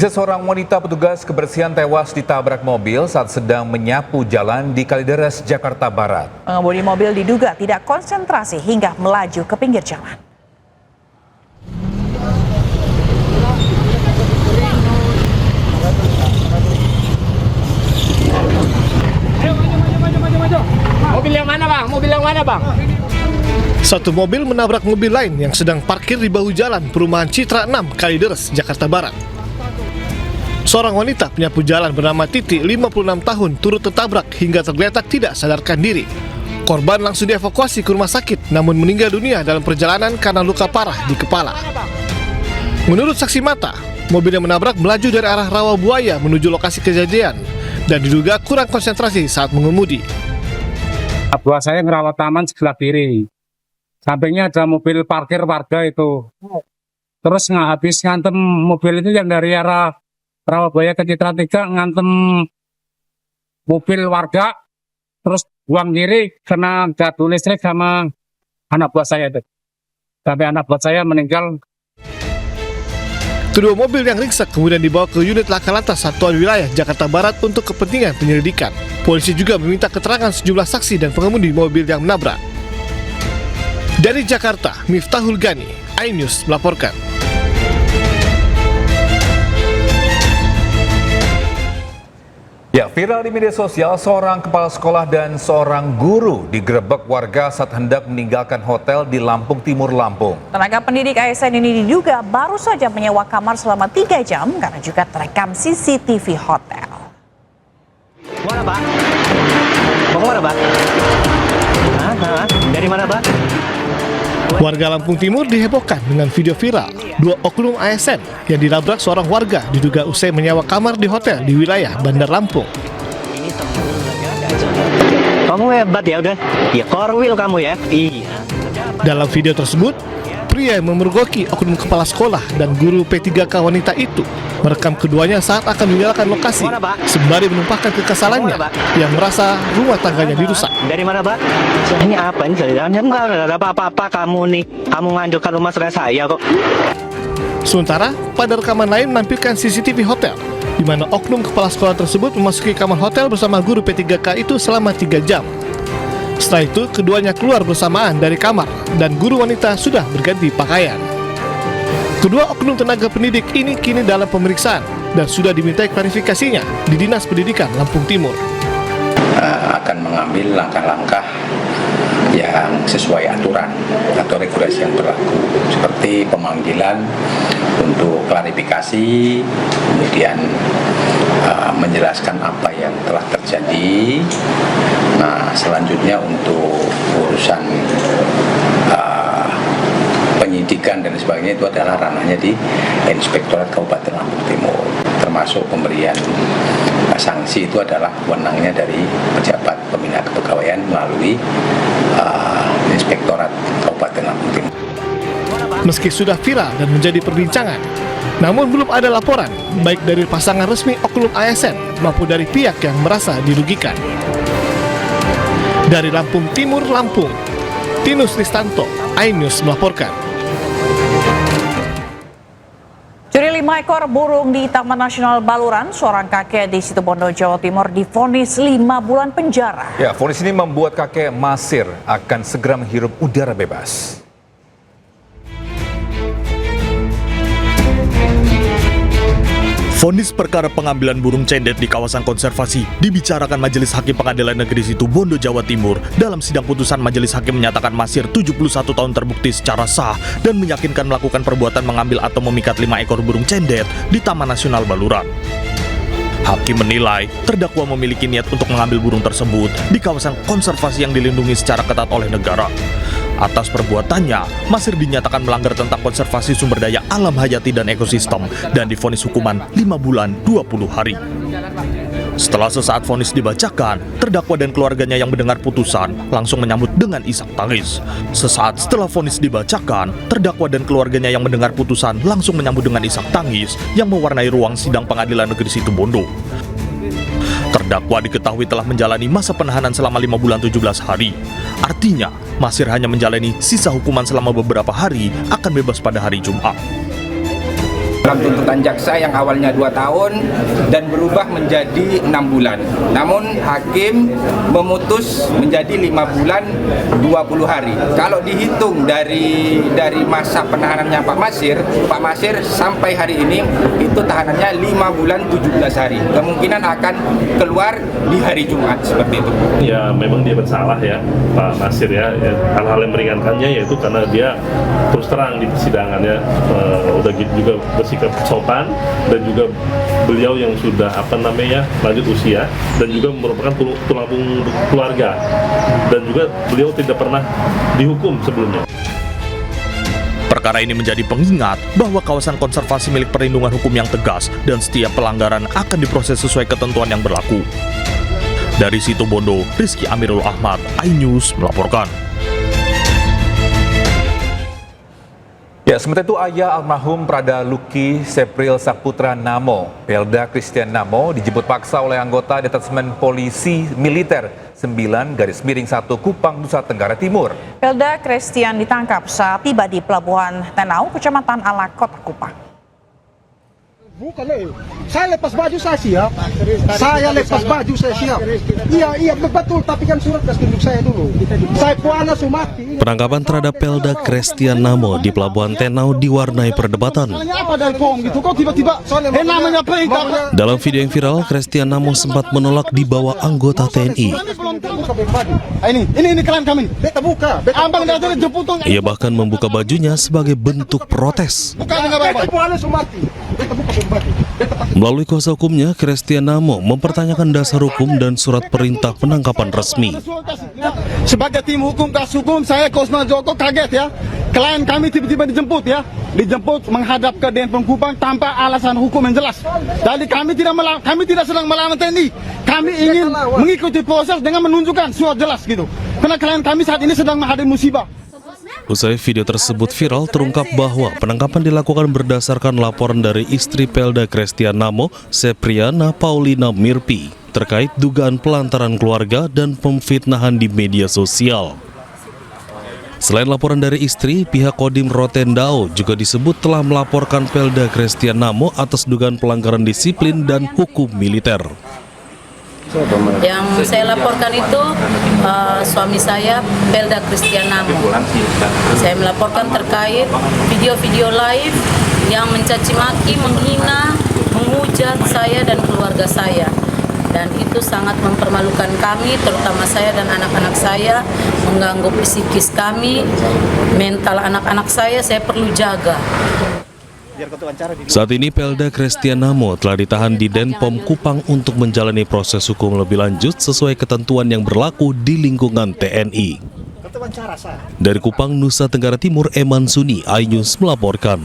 Seorang wanita petugas kebersihan tewas ditabrak mobil saat sedang menyapu jalan di Kalideres, Jakarta Barat. Pengemudi mobil diduga tidak konsentrasi hingga melaju ke pinggir jalan. Mobil yang mana bang? Mobil yang mana bang? Satu mobil menabrak mobil lain yang sedang parkir di bahu jalan perumahan Citra 6, Kalideres, Jakarta Barat. Seorang wanita penyapu jalan bernama Titi, 56 tahun, turut tertabrak hingga tergeletak tidak sadarkan diri. Korban langsung dievakuasi ke rumah sakit, namun meninggal dunia dalam perjalanan karena luka parah di kepala. Menurut saksi mata, mobil yang menabrak melaju dari arah Rawabuaya menuju lokasi kejadian dan diduga kurang konsentrasi saat mengemudi. Buah saya ngerawat taman sebelah kiri. Sampingnya ada mobil parkir warga itu. Terus nggak habis ngantem mobil itu yang dari arah Rawabuaya ke Citra 3 ngantem mobil warga. Terus buang kiri kena gardu listrik sama anak buah saya itu. Sampai anak buah saya meninggal. Kedua mobil yang ringsek kemudian dibawa ke unit Laka Lantas Satuan Wilayah Jakarta Barat untuk kepentingan penyelidikan. Polisi juga meminta keterangan sejumlah saksi dan pengemudi mobil yang menabrak. Dari Jakarta, Miftahul Gani, iNews melaporkan. Ya, viral di media sosial, seorang kepala sekolah dan seorang guru digerebek warga saat hendak meninggalkan hotel di Lampung Timur, Lampung. Tenaga pendidik ASN ini diduga baru saja menyewa kamar selama 3 jam karena juga terekam CCTV hotel. Mana, Pak? Mau kemana, Pak? Dari mana, Pak? Warga Lampung Timur dihebohkan dengan video viral dua oknum ASN yang dilabrak seorang warga diduga usai menyewa kamar di hotel di wilayah Bandar Lampung. Kamu hebat ya udah. Ya korwil kamu ya. Iya. Dalam video tersebut, pria yang memergoki oknum kepala sekolah dan guru P3K wanita itu merekam keduanya saat akan meninggalkan lokasi sembari menumpahkan kekesalannya yang merasa rumah tangganya dirusak. Dari mana, Pak? Ini apa ini? Enggak ada apa-apa kamu nih. Kamu nganjurkan rumah saya kok. Sementara pada rekaman lain menampilkan CCTV hotel di mana oknum kepala sekolah tersebut memasuki kamar hotel bersama guru P3K itu selama 3 jam. Setelah itu, keduanya keluar bersamaan dari kamar dan guru wanita sudah berganti pakaian. Kedua oknum tenaga pendidik ini kini dalam pemeriksaan dan sudah dimintai klarifikasinya di Dinas Pendidikan Lampung Timur. Akan mengambil langkah-langkah yang sesuai aturan atau regulasi yang berlaku, seperti pemanggilan untuk klarifikasi, kemudian menjelaskan apa yang telah terjadi. Nah, selanjutnya untuk urusan penyidikan dan sebagainya itu adalah ranahnya di Inspektorat Kabupaten Lampung Timur, termasuk pemberian sanksi itu adalah wewenangnya dari pejabat pembina kepegawaian melalui Inspektorat Kabupaten Lampung Timur. Meski sudah viral dan menjadi perbincangan, namun belum ada laporan baik dari pasangan resmi oknum ASN maupun dari pihak yang merasa dirugikan. Dari Lampung Timur, Lampung, Tinus Ristanto, iNews melaporkan. Curi 5 ekor burung di Taman Nasional Baluran, seorang kakek di Situbondo, Jawa Timur divonis 5 bulan penjara. Ya, vonis ini membuat kakek Masir akan segera menghirup udara bebas. Vonis perkara pengambilan burung cendet di kawasan konservasi dibicarakan Majelis Hakim Pengadilan Negeri Situbondo, Jawa Timur. Dalam sidang putusan, Majelis Hakim menyatakan Masir 71 tahun terbukti secara sah dan meyakinkan melakukan perbuatan mengambil atau memikat 5 ekor burung cendet di Taman Nasional Baluran. Hakim menilai terdakwa memiliki niat untuk mengambil burung tersebut di kawasan konservasi yang dilindungi secara ketat oleh negara. Atas perbuatannya, Masir dinyatakan melanggar tentang konservasi sumber daya alam hayati dan ekosistem dan divonis hukuman 5 bulan 20 hari. Setelah sesaat vonis dibacakan, terdakwa dan keluarganya yang mendengar putusan langsung menyambut dengan isak tangis. Sesaat setelah vonis dibacakan, terdakwa dan keluarganya yang mendengar putusan langsung menyambut dengan isak tangis yang mewarnai ruang sidang Pengadilan Negeri Situbondo. Terdakwa diketahui telah menjalani masa penahanan selama 5 bulan 17 hari. Artinya, Masir hanya menjalani sisa hukuman selama beberapa hari, akan bebas pada hari Jumat. Dalam tuntutan jaksa yang awalnya 2 tahun dan berubah menjadi 6 bulan. Namun hakim memutus menjadi 5 bulan 20 hari. Kalau dihitung dari masa penahanannya Pak Masir sampai hari ini itu tahanannya 5 bulan 17 hari. Kemungkinan akan keluar di hari Jumat seperti itu. Ya memang dia bersalah ya Pak Masir ya. Hal-hal yang meringankannya yaitu karena dia terus terang di persidangan ya, udah gitu juga bersikap sopan, dan juga beliau yang sudah lanjut usia dan juga merupakan tulang punggung keluarga, dan juga beliau tidak pernah dihukum sebelumnya. Perkara ini menjadi pengingat bahwa kawasan konservasi milik perlindungan hukum yang tegas dan setiap pelanggaran akan diproses sesuai ketentuan yang berlaku. Dari Situbondo, Rizky Amirul Ahmad, iNews melaporkan. Ya, sementara itu ayah almarhum Prada Luki Sepril Saputra Namo, Pelda Christian Namo, dijemput paksa oleh anggota Detasmen Polisi Militer 9/1 Kupang, Nusa Tenggara Timur. Pelda Christian ditangkap saat tiba di Pelabuhan Tenau, Kecamatan Alak, Kota Kupang. Bukan, saya lepas baju saya siap. Saya lepas baju saya siap. Iya betul, tapi kan surat gas tunduk saya dulu. Saya puana sumati. Penangkapan terhadap Pelda Christian Namo di Pelabuhan Tenau diwarnai perdebatan. Apa dari form gitu? Kok tiba-tiba namanya perintah? Dalam video yang viral, Christian Namo sempat menolak dibawa anggota TNI. Ini klien kami. Beta buka. Abang dari jemput. Ia bahkan membuka bajunya sebagai bentuk protes. Beta puana sumati. Beta buka baju. Melalui kuasa hukumnya, Christian Namo mempertanyakan dasar hukum dan surat perintah penangkapan resmi. Sebagai tim hukum, kasus hukum, saya Kosma Joko kaget ya. Klien kami tiba-tiba dijemput ya. Dijemput menghadap ke Denpom Kupang tanpa alasan hukum yang jelas. Jadi kami tidak sedang melawan TNI. Kami ingin mengikuti proses dengan menunjukkan surat jelas gitu. Karena klien kami saat ini sedang menghadapi musibah. Usai video tersebut viral, terungkap bahwa penangkapan dilakukan berdasarkan laporan dari istri Pelda Christian Namo, Sepriana Paulina Mirpi, terkait dugaan pelantaran keluarga dan pemfitnahan di media sosial. Selain laporan dari istri, pihak Kodim Rotendao juga disebut telah melaporkan Pelda Christian Namo atas dugaan pelanggaran disiplin dan hukum militer. Yang saya laporkan itu suami saya, Pelda Christian Namo. Saya melaporkan terkait video-video live yang mencaci maki, menghina, menghujat saya dan keluarga saya. Dan itu sangat mempermalukan kami, terutama saya dan anak-anak saya, mengganggu psikis kami, mental anak-anak saya perlu jaga. Saat ini Pelda Christian Namo telah ditahan di Denpom Kupang untuk menjalani proses hukum lebih lanjut sesuai ketentuan yang berlaku di lingkungan TNI. Dari Kupang, Nusa Tenggara Timur, Eman Suni, iNews melaporkan.